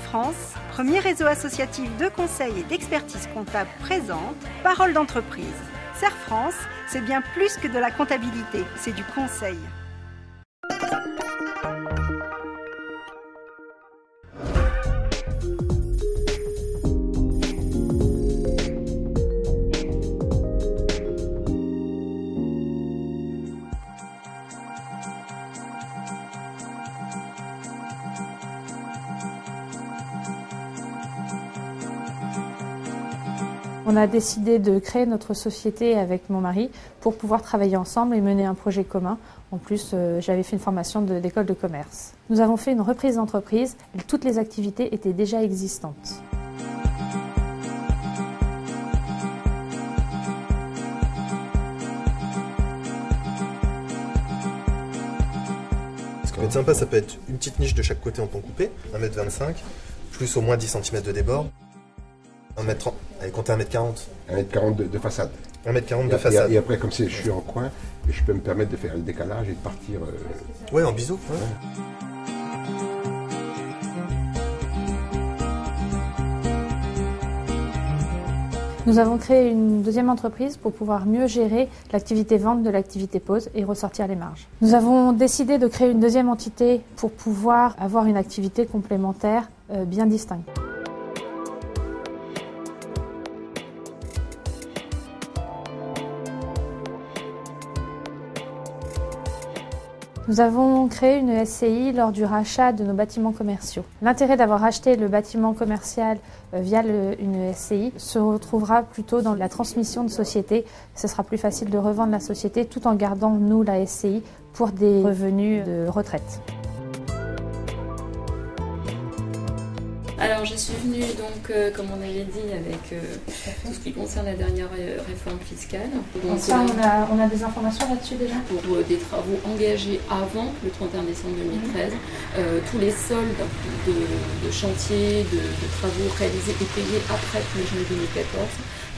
France, premier réseau associatif de conseil et d'expertise comptable présente Parole d'entreprise. Serre France, c'est bien plus que de la comptabilité, c'est du conseil. On a décidé de créer notre société avec mon mari pour pouvoir travailler ensemble et mener un projet commun. En plus, j'avais fait une formation d'école de commerce. Nous avons fait une reprise d'entreprise et toutes les activités étaient déjà existantes. Ce qui peut être sympa, ça peut être une petite niche de chaque côté en pont coupé, 1,25 m, plus au moins 10 cm de débord. 1m30, allez, comptez 1m40. 1m40 de façade. 1m40 de façade. Et après, comme je suis en coin, je peux me permettre de faire le décalage et de partir. Ouais, en biseau. Ouais. Nous avons créé une deuxième entreprise pour pouvoir mieux gérer l'activité vente de l'activité pause et ressortir les marges. Nous avons décidé de créer une deuxième entité pour pouvoir avoir une activité complémentaire bien distincte. Nous avons créé une SCI lors du rachat de nos bâtiments commerciaux. L'intérêt d'avoir acheté le bâtiment commercial via une SCI se retrouvera plutôt dans la transmission de société. Ce sera plus facile de revendre la société tout en gardant, nous, la SCI pour des revenus de retraite. Alors je suis venue donc, comme on avait dit, avec tout ce qui concerne la dernière réforme fiscale. Donc, ça, on a des informations là-dessus déjà. Pour des travaux engagés avant le 31 décembre 2013, tous les soldes de chantier, de travaux réalisés et payés après le 1er juillet 2014,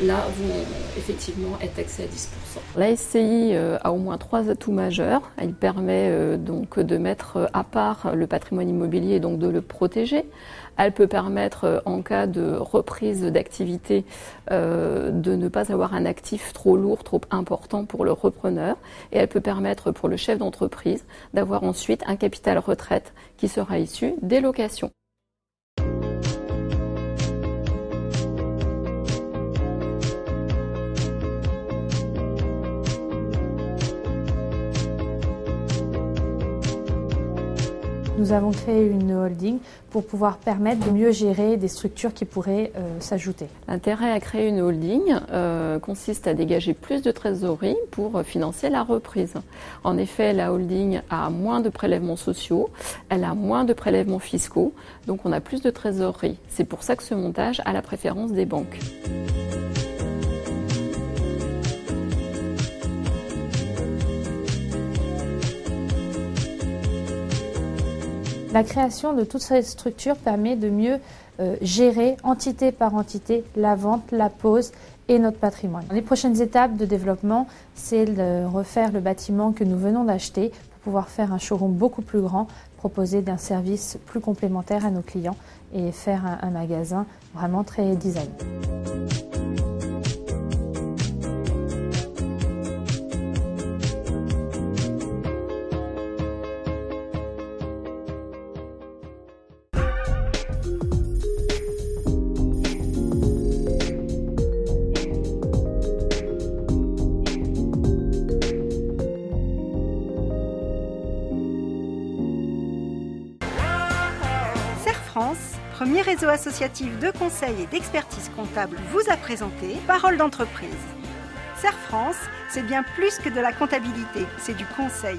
là vont effectivement être taxés à 10%. La SCI a au moins 3 atouts majeurs. Elle permet donc de mettre à part le patrimoine immobilier et donc de le protéger. Elle peut permettre, en cas de reprise d'activité, de ne pas avoir un actif trop lourd, trop important pour le repreneur. Et elle peut permettre pour le chef d'entreprise d'avoir ensuite un capital retraite qui sera issu des locations. Nous avons créé une holding pour pouvoir permettre de mieux gérer des structures qui pourraient s'ajouter. L'intérêt à créer une holding consiste à dégager plus de trésorerie pour financer la reprise. En effet, la holding a moins de prélèvements sociaux, elle a moins de prélèvements fiscaux, donc on a plus de trésorerie. C'est pour ça que ce montage a la préférence des banques. La création de toute cette structure permet de mieux gérer entité par entité la vente, la pose et notre patrimoine. Les prochaines étapes de développement, c'est de refaire le bâtiment que nous venons d'acheter pour pouvoir faire un showroom beaucoup plus grand, proposer un service plus complémentaire à nos clients et faire un magasin vraiment très design. France, premier réseau associatif de conseil et d'expertise comptable, vous a présenté Parole d'entreprise. Serre France, c'est bien plus que de la comptabilité, c'est du conseil.